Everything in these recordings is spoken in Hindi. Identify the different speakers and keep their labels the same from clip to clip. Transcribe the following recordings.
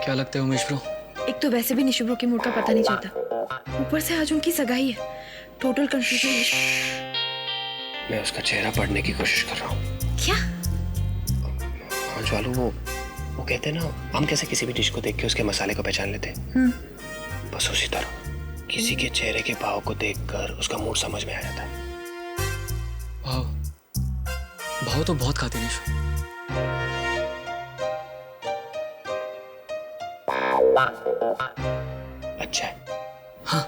Speaker 1: क्या लगता है उमेश ब्रो?
Speaker 2: एक तो वैसे भी निशु ब्रो के मूड का पता नहीं चलता, ऊपर से आज उनकी सगाई है। Total confusion.
Speaker 3: मैं उसका चेहरा पढ़ने की कोशिश कर रहा हूँ।
Speaker 2: क्या?
Speaker 3: हाँ ज्वालू, वो कहते हैं ना, हम कैसे किसी भी डिश को देख के उसके मसाले को पहचान लेते हैं, बस उसी तरह किसी के चेहरे के भाव को देखकर उसका मूड समझ में आ जाता है।
Speaker 1: भाव तो बहुत खाते निशु।
Speaker 3: अच्छा है।
Speaker 1: हाँ,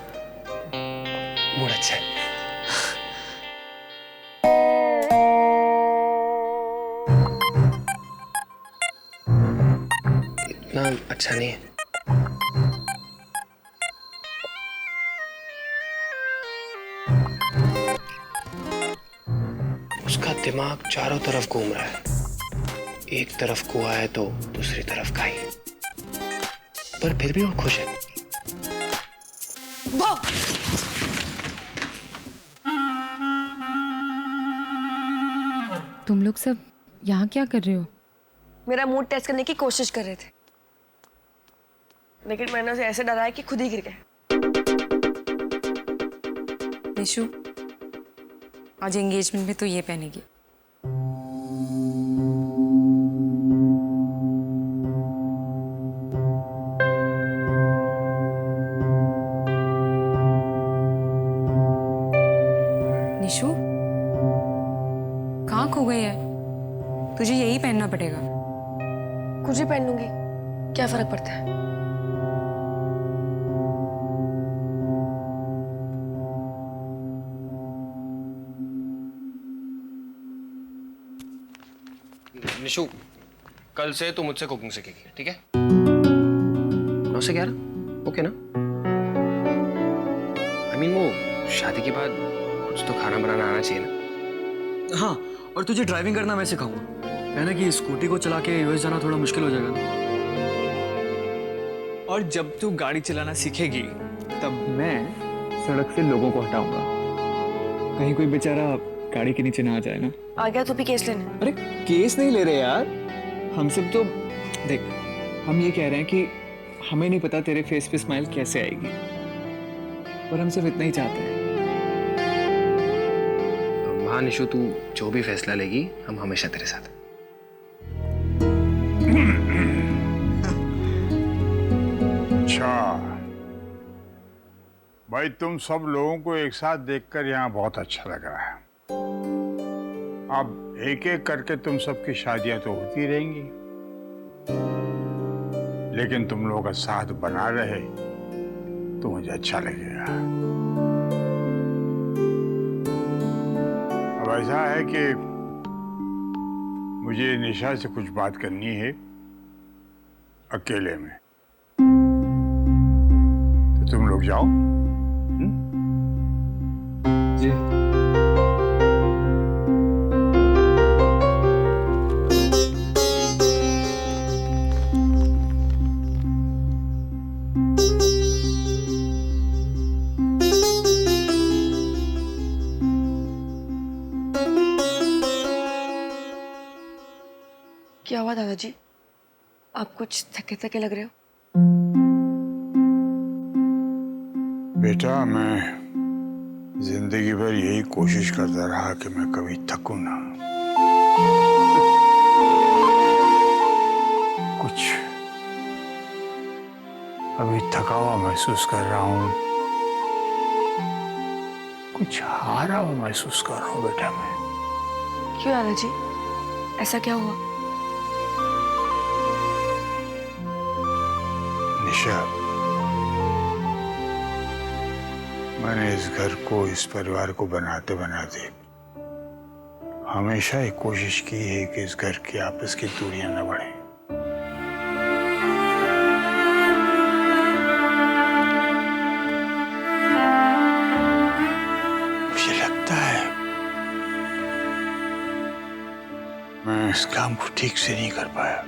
Speaker 3: मूड अच्छा है। इतना अच्छा नहीं है। उसका दिमाग चारों तरफ घूम रहा है। एक तरफ कुआं है तो दूसरी तरफ खाई, पर फिर भी वो खुश है।
Speaker 4: तुम लोग सब यहाँ क्या कर रहे हो?
Speaker 2: मेरा मूड टेस्ट करने की कोशिश कर रहे थे, लेकिन मैंने उसे ऐसे डराया कि खुद ही गिर गए।
Speaker 4: निशु, आज एंगेजमेंट में तो ये पहनेगी। निशु, कहाँ खो गई है? तुझे यही पहनना पड़ेगा।
Speaker 2: कुछ ही पहन लूंगी, क्या फर्क पड़ता है।
Speaker 3: निशु, कल से तू मुझसे कुकिंग सीखेगी, ठीक है? 9 से 11, ओके ना? वो शादी के बाद कुछ तो खाना बनाना आना चाहिए ना?
Speaker 1: हाँ, और तुझे ड्राइविंग करना मैं सिखाऊंगा। कहना कि स्कूटी को चला के यूएस जाना थोड़ा मुश्किल हो जाएगा ना।
Speaker 5: और जब तू गाड़ी चलाना सीखेगी तब मैं सड़क से लोगों को हटाऊंगा, कहीं कोई बेचारा गाड़ी के नीचे ना आ जाए ना।
Speaker 2: आ गया तू भी केस लेने?
Speaker 5: अरे केस नहीं ले रहे यार, हम सब तो देख, हम ये कह रहे हैं कि हमें नहीं पता तेरे फेस पे स्माइल कैसे आएगी, पर हम सिर्फ इतना ही चाहते हैं।
Speaker 3: हाँ निशु, तू जो भी फैसला लेगी हम हमेशा तेरे साथ हैं।
Speaker 6: अच्छा भाई, तुम सब लोगों को एक साथ देखकर यहाँ बहुत अच्छा लग रहा है। अब एक एक करके तुम सबकी शादियां तो होती रहेंगी, लेकिन तुम लोगों का साथ बना रहे तो मुझे अच्छा लगेगा। अब ऐसा है कि मुझे निशा से कुछ बात करनी है अकेले में, तो तुम लोग जाओ।
Speaker 5: जी।
Speaker 2: क्या हुआ दादाजी, आप कुछ थके थके लग रहे हो?
Speaker 6: बेटा, मैं जिंदगी भर यही कोशिश करता रहा कि मैं कभी थकूं ना। कुछ अभी थका हुआ महसूस कर रहा हूं, कुछ हारा हुआ महसूस कर रहा हूं बेटा मैं।
Speaker 2: क्यों दादाजी, ऐसा क्या हुआ?
Speaker 6: निशा, मैंने इस घर को, इस परिवार को बनाते बनाते हमेशा एक कोशिश की है कि इस घर की आपस की दूरियां न बढ़े। मुझे लगता है मैं इस काम को ठीक से नहीं कर पाया।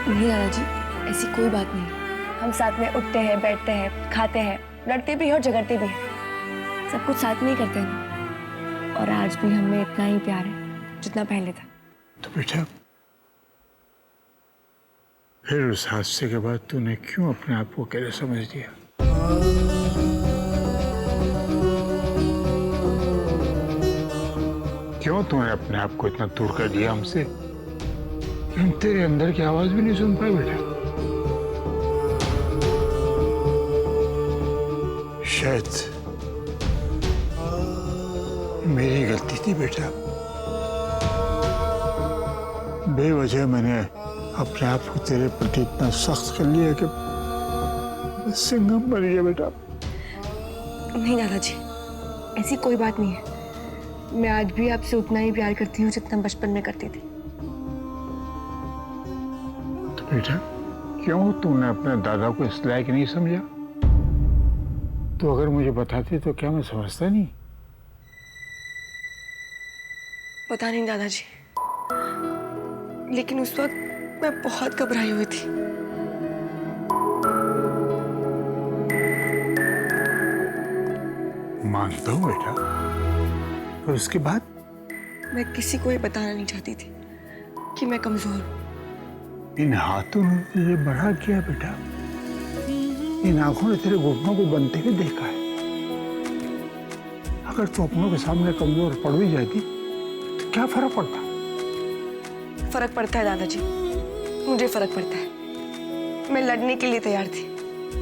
Speaker 2: नहीं दादाजी, ऐसी कोई बात नहीं। हम साथ में उठते हैं, बैठते हैं, खाते हैं, लड़ते भी हैं और झगड़ते भी हैं। सब कुछ साथ में ही करते हैं ना। और आज भी हमें इतना ही प्यार है जितना पहले था।
Speaker 6: तो बेटा, फिर उस हादसे के बाद तूने क्यों अपने आप को अकेले समझ लिया? क्यों तूने अपने आप को इतना दूर कर दिया हमसे कि हम तेरे अंदर की आवाज भी नहीं सुन पाए बेटा? शायद मेरी गलती थी बेटा। बेवजह मैंने अपने आप को तेरे प्रति इतना सख्त कर लिया कि बस सिंघम बन गया बेटा।
Speaker 2: नहीं दादाजी, ऐसी कोई बात नहीं है। मैं आज भी आपसे उतना ही प्यार करती हूँ जितना बचपन में करती थी।
Speaker 6: तो बेटा क्यों तूने अपने दादा को इस लायक नहीं समझा? तो अगर मुझे बताती तो क्या मैं समझता नहीं?
Speaker 2: पता नहीं दादाजी, लेकिन उस वक्त मैं बहुत घबराई हुई थी।
Speaker 6: मानता हूँ बेटा, और उसके बाद?
Speaker 2: मैं किसी को ये बताना नहीं चाहती थी कि मैं कमजोर हूँ।
Speaker 6: इन हाथों ने तुझे बड़ा किया बेटा। इन आंखों ने तेरे घुटनों को बनते हुए देखा है। अगर तू अपनों के सामने कमजोर पड़ भी जाती तो क्या फर्क पड़ता?
Speaker 2: फर्क पड़ता है दादाजी, मुझे फर्क पड़ता है। मैं लड़ने के लिए तैयार थी,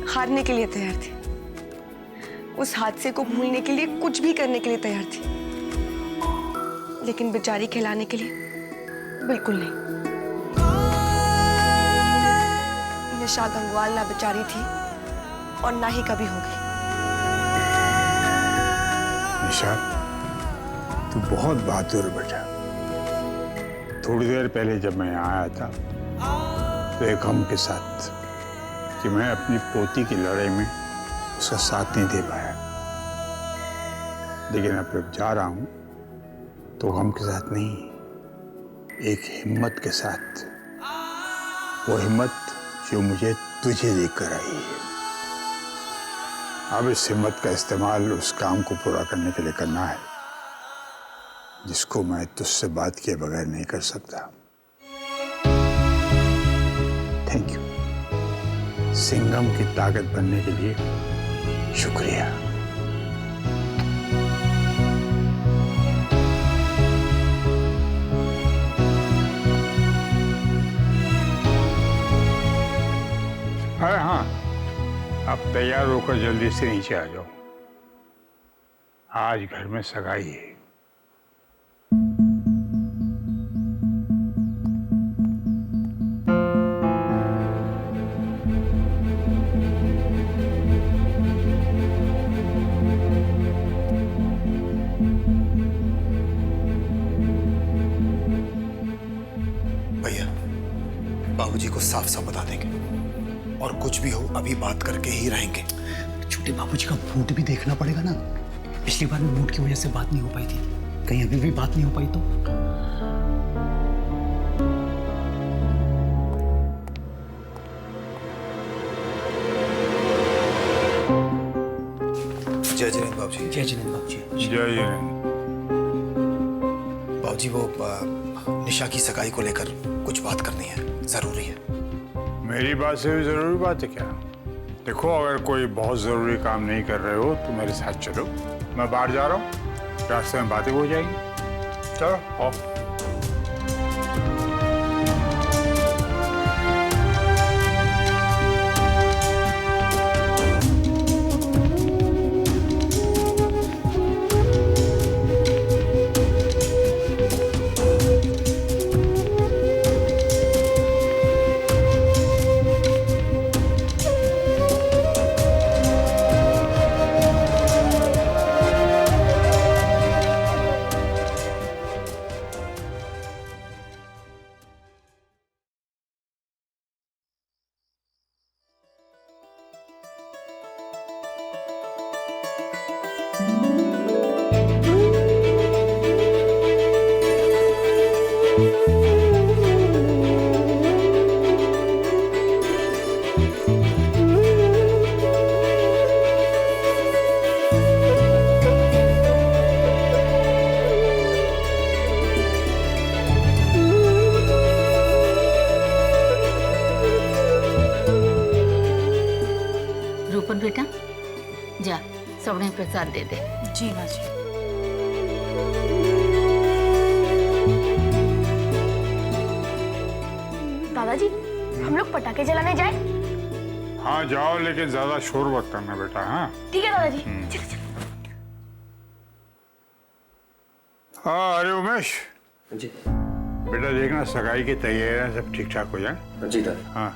Speaker 2: हारने के लिए तैयार थी, उस हादसे को भूलने के लिए कुछ भी करने के लिए तैयार थी, लेकिन बेचारी खिलाने के लिए बिल्कुल नहीं। निशा गंगवाल ना बेचारी थी और ना ही कभी होगी।
Speaker 6: निशा, तू बहुत बहादुर है बेटा। थोड़ी देर पहले जब मैं यहाँ आया था तो एक गम के साथ कि मैं अपनी पोती की लड़ाई में उसका साथ नहीं दे पाया, लेकिन अब जब जा रहा हूँ तो गम के साथ नहीं, एक हिम्मत के साथ। वो हिम्मत जो मुझे तुझे देकर आई है। अब इस हिम्मत का इस्तेमाल उस काम को पूरा करने के लिए करना है जिसको मैं तुझसे बात किए बगैर नहीं कर सकता। Thank you. सिंघम की ताकत बनने के लिए शुक्रिया। हाँ, अब तैयार होकर जल्दी से नीचे आ जाओ। आज घर में सगाई है।
Speaker 7: भैया, बाबूजी को साफ साफ बता देंगे और कुछ भी हो अभी बात करके ही रहेंगे।
Speaker 8: छोटे बाबूजी का मूड भी देखना पड़ेगा ना। पिछली बार में मूड की वजह से बात नहीं हो पाई थी, कहीं अभी भी बात नहीं हो पाई तो।
Speaker 7: जय जिनेंद्र बाबूजी।
Speaker 8: जय जिनेंद्र बाबूजी।
Speaker 6: जय जिनेंद्र।
Speaker 7: बाबूजी, वो निशा की सगाई को लेकर कुछ बात करनी है, जरूरी है।
Speaker 6: मेरी बात से भी जरूरी बात है क्या? देखो, अगर कोई बहुत जरूरी काम नहीं कर रहे हो तो मेरे साथ चलो। मैं बाहर जा रहा हूँ, रास्ते में बातें हो जाएंगी। चलो आओ।
Speaker 9: प्रसाद दे दे।
Speaker 4: जी माँ जी।
Speaker 2: दादाजी, हम लोग पटाखे जलाने जाए?
Speaker 6: हाँ जाओ, लेकिन ज्यादा शोर मत करना बेटा। हाँ
Speaker 2: ठीक है दादाजी, चलो चलो।
Speaker 6: हाँ, अरे उमेश
Speaker 3: जी
Speaker 6: बेटा, देखना सगाई की तैयारियां सब ठीक ठाक हो जाए।
Speaker 3: जी दादा।
Speaker 6: हाँ,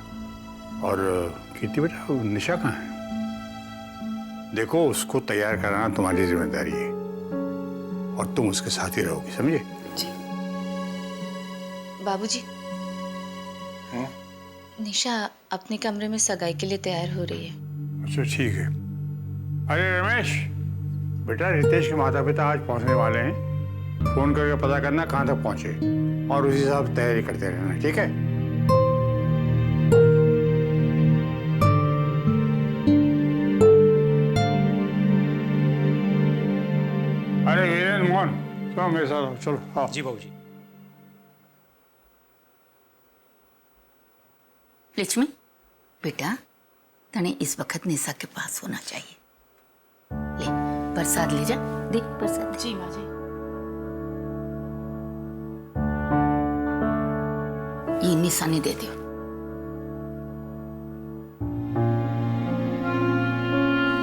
Speaker 6: और कीर्ति बेटा, वो निशा कहाँ है? देखो, उसको तैयार कराना तुम्हारी जिम्मेदारी है और तुम उसके साथ ही रहोगी, समझे?
Speaker 9: बाबूजी, निशा अपने कमरे में सगाई के लिए तैयार हो रही है।
Speaker 6: अच्छा ठीक है। अरे रमेश बेटा, रितेश के माता पिता आज पहुंचने वाले हैं। फोन करके पता करना कहाँ तक पहुंचे और उसी हिसाब से तैयारी करते रहना, ठीक है? अरे वीरेंद्र मोहन, चलो मेरे साथ आओ, चलो आओ।
Speaker 3: जी बाबूजी।
Speaker 9: लक्ष्मी बेटा, तने इस वक्त निशा के पास होना चाहिए। ले प्रसाद ले जा, दे प्रसाद।
Speaker 4: जी माँ जी।
Speaker 9: ये निशा ने दे दियो।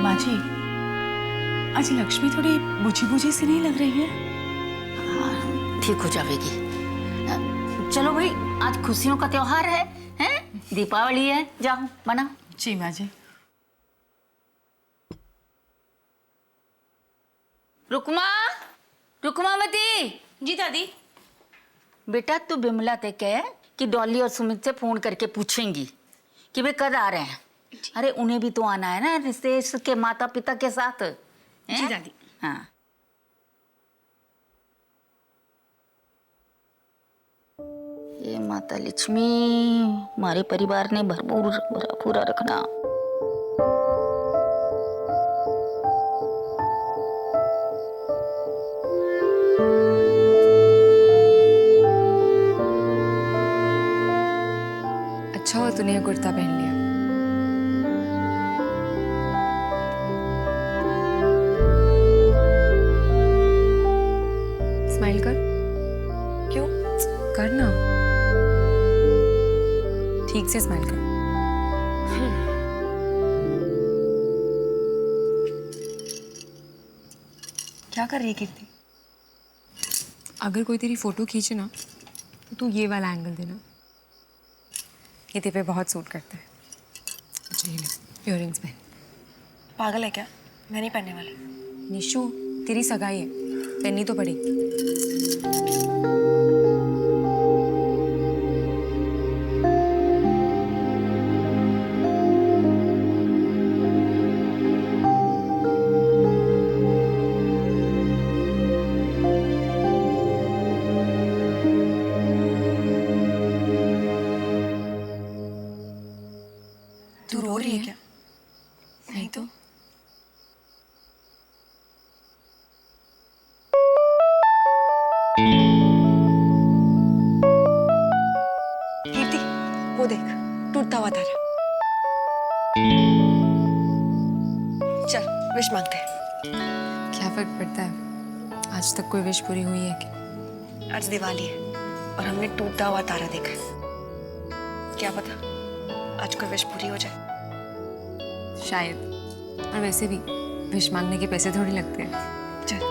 Speaker 4: माँ जी, आज लक्ष्मी थोड़ी बुझी बुझी सी नहीं लग रही है।
Speaker 9: हाँ, ठीक हो जाएगी। चलो भाई, आज खुशियों का त्योहार है, हैं? दीपावली है, जाओ मना।
Speaker 4: जी माँ जी।
Speaker 9: रुकमावती।
Speaker 4: जी दादी।
Speaker 9: बेटा, तू बिमला ते कह कि डॉली और सुमित से फोन करके पूछेंगी कि वे कब आ रहे हैं। अरे उन्हें भी तो आना है ना, रितेश के माता पिता के साथ।
Speaker 4: जी दादी।
Speaker 9: हाँ, ये माता लक्ष्मी हमारे परिवार ने भरपूर पूरा रखना।
Speaker 4: अच्छा हुआ तूने ये कुर्ता पहन लिया। स्माइल कर।
Speaker 2: क्यों?
Speaker 4: कर ना, ठीक से स्माइल कर।
Speaker 2: क्या कर रही है कीर्ति?
Speaker 4: अगर कोई तेरी फोटो खींचे ना तो तू ये वाला एंगल देना, ये तेरे पे बहुत सूट करता है। अच्छा ये ले, इयररिंग्स पहन।
Speaker 2: पागल है क्या? मैं नहीं पहनने वाली।
Speaker 4: निशु, तेरी सगाई है, पहननी तो पड़ेगी।
Speaker 2: तू रो रही है क्या?
Speaker 4: नहीं तो।
Speaker 2: कीर्ति, वो देख, टूटता हुआ तारा। चल विश मांगते हैं।
Speaker 4: क्या फर्क पड़ता है, आज तक कोई विश पूरी हुई है कि?
Speaker 2: आज दिवाली है और हमने टूटता हुआ तारा देखा है। क्या पता आज कोई विश पूरी हो जाए।
Speaker 4: शायद। और वैसे भी विश मांगने के पैसे थोड़ी लगते हैं।
Speaker 2: चल।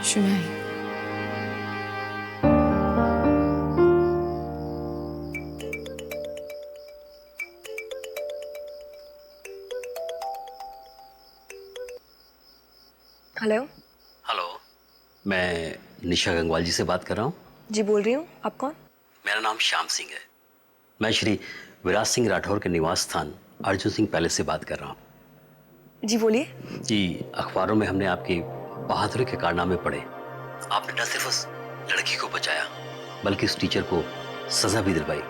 Speaker 4: शुनाई।
Speaker 2: हेलो।
Speaker 10: हेलो, मैं निशा गंगवाल जी से बात कर रहा हूँ।
Speaker 2: जी बोल रही हूँ, आप कौन?
Speaker 10: मेरा नाम श्याम सिंह है। मैं श्री विराज सिंह राठौर के निवास स्थान अर्जुन सिंह पैलेस से बात कर रहा हूँ।
Speaker 2: जी बोलिए।
Speaker 10: जी, अखबारों में हमने आपकी बहादुरी के कारनामे पढ़े। आपने न सिर्फ उस लड़की को बचाया बल्कि उस टीचर को सजा भी दिलवाई।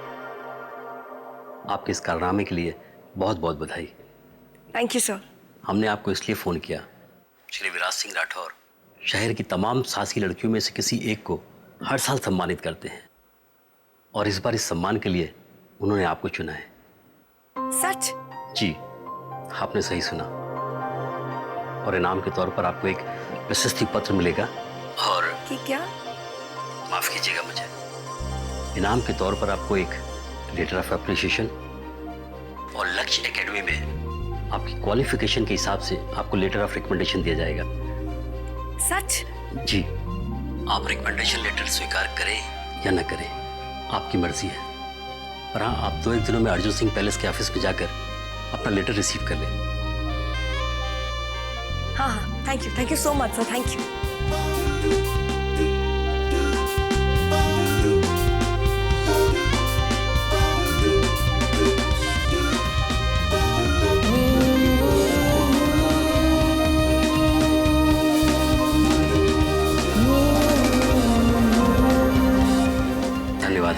Speaker 10: आपके इस कारनामे के लिए बहुत बहुत बधाई।
Speaker 2: Thank you sir.
Speaker 10: हमने आपको इसलिए फ़ोन किया, श्री विराज सिंह राठौर शहर की तमाम साहसी लड़कियों में से किसी एक को हर साल सम्मानित करते हैं और इस बार इस सम्मान के लिए उन्होंने आपको चुना है।
Speaker 2: सच?
Speaker 10: जी, आपने सही सुना। और इनाम के तौर पर आपको एक प्रशस्ति पत्र मिलेगा और
Speaker 2: कि क्या?
Speaker 10: माफ कीजिएगा मुझे, इनाम के तौर पर आपको एक लेटर ऑफ एप्रिसिएशन और लक्ष्य एकेडमी में आपकी क्वालिफिकेशन के हिसाब से आपको लेटर ऑफ रिकमेंडेशन दिया जाएगा।
Speaker 2: सच?
Speaker 10: जी, आप रिकमेंडेशन लेटर स्वीकार करें या न करें आपकी मर्जी है, पर हाँ, आप 2-1 दिनों में अर्जुन सिंह पैलेस के ऑफिस में जाकर अपना लेटर रिसीव कर लें।
Speaker 2: हाँ हाँ, thank you so much sir, thank you.
Speaker 10: धन्यवाद।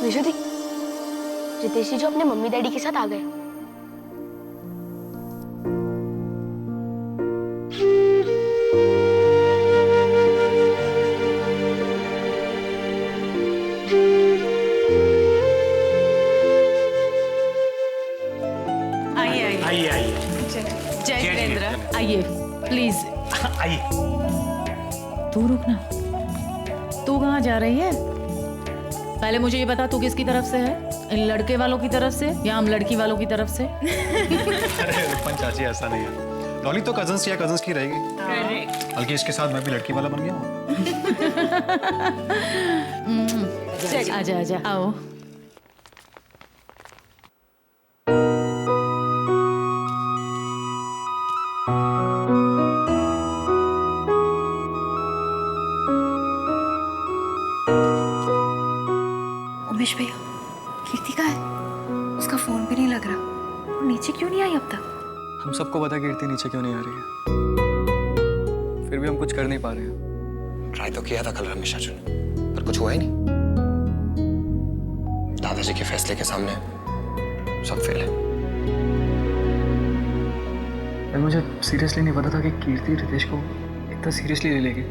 Speaker 11: विशु दी, रितेश जी जो अपने मम्मी डैडी के साथ आ गए।
Speaker 9: जय जितेंद्र, आइए प्लीज
Speaker 8: आइए।
Speaker 9: तू रुकना। तू कहाँ जा रही है? पहले मुझे ये बता, तू किसकी तरफ से है? इन लड़के वालों की तरफ से या हम लड़की वालों की तरफ से?
Speaker 7: अरे रुपन चाची, ऐसा नहीं है। डॉली तो कजन्स या कजन्स की रहेगी, बल्कि इसके साथ मैं भी लड़की वाला बन गया हूँ।
Speaker 9: आजा आजा, आओ।
Speaker 4: उमेश भैया, कीर्ति कहाँ है? उसका फोन भी नहीं लग रहा। वो नीचे क्यों नहीं आई अब तक?
Speaker 1: हम सबको पता कीर्ति नीचे क्यों नहीं आ रही है, फिर भी हम कुछ कर नहीं पा रहे हैं।
Speaker 3: ट्राई तो किया था कल रमेश चाचू ने, पर कुछ हुआ ही नहीं। दादाजी के फैसले के सामने सब फेल है।
Speaker 1: मुझे सीरियसली नहीं पता था कि कीर्ति रितेश को इतना सीरियसली ले लेगी।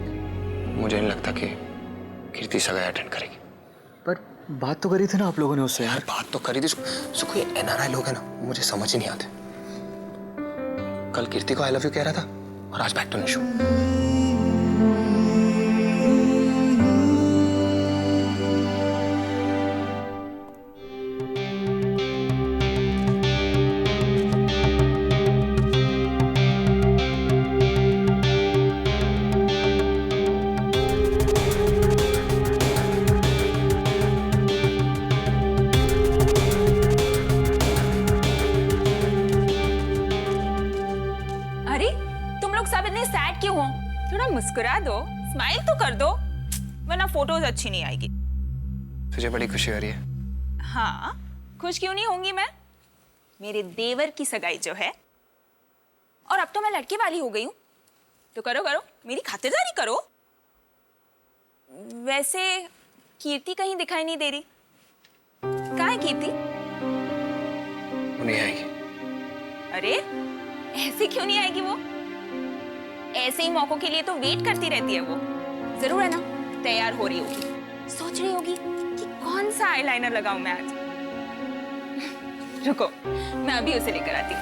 Speaker 3: मुझे नहीं लगता कि कीर्ति सगाई अटेंड करेगी।
Speaker 1: पर बात तो करी थी ना आप लोगों ने उससे।
Speaker 3: यार बात तो करी थी। सुखो, ये एनआरआई लोग हैं ना, मुझे समझ ही नहीं आते। कल कीर्ति को आई लव यू कह रहा था और आज बैक टू निशु।
Speaker 12: थोड़ा मुस्कुरा दो, स्माइल तो कर दो, वरना फोटोज अच्छी नहीं आएगी।
Speaker 3: तुझे बड़ी खुशी हो रही है?
Speaker 12: हाँ, खुश क्यों नहीं होंगी मैं? मेरे देवर की सगाई जो है, और अब तो मैं लड़के वाली हो गई हूँ, तो करो करो, मेरी खातिरदारी करो। वैसे कीर्ति कहीं दिखाई नहीं दे रही, कहाँ है कीर्ति?
Speaker 3: वो नहीं आएगी।
Speaker 12: अरे ऐसे क्यों नहीं आएगी वो? ऐसे ही मौकों के लिए तो वेट करती रहती है वो। जरूर है ना, तैयार हो रही होगी, सोच रही होगी कि कौन सा आईलाइनर लगाऊं मैं आज। रुको, मैं अभी उसे लेकर आती हूँ।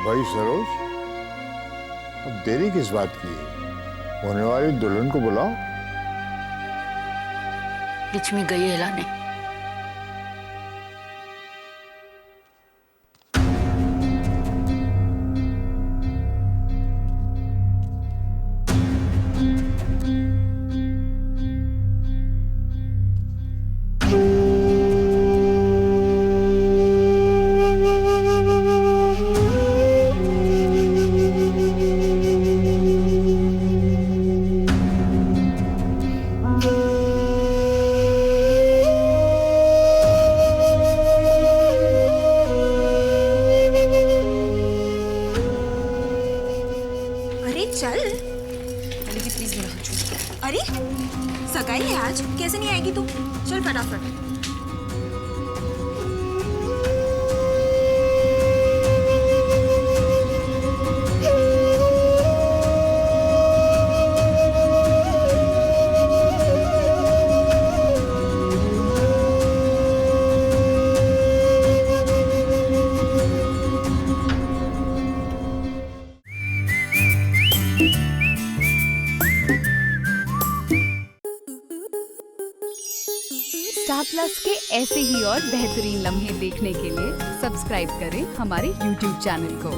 Speaker 6: भाई सरोज, अब देरी किस बात की है? होने वाली दुल्हन को बुलाओ।
Speaker 9: लक्ष्मी गई है लाने।
Speaker 12: अरे चल।
Speaker 4: दीदी प्लीज मेरा हाथ छोड़।
Speaker 12: अरे सगाई है आज, कैसे नहीं आएगी तू? चल फटाफट।
Speaker 13: स्टार प्लस के ऐसे ही और बेहतरीन लम्हे देखने के लिए सब्सक्राइब करें हमारे YouTube चैनल को।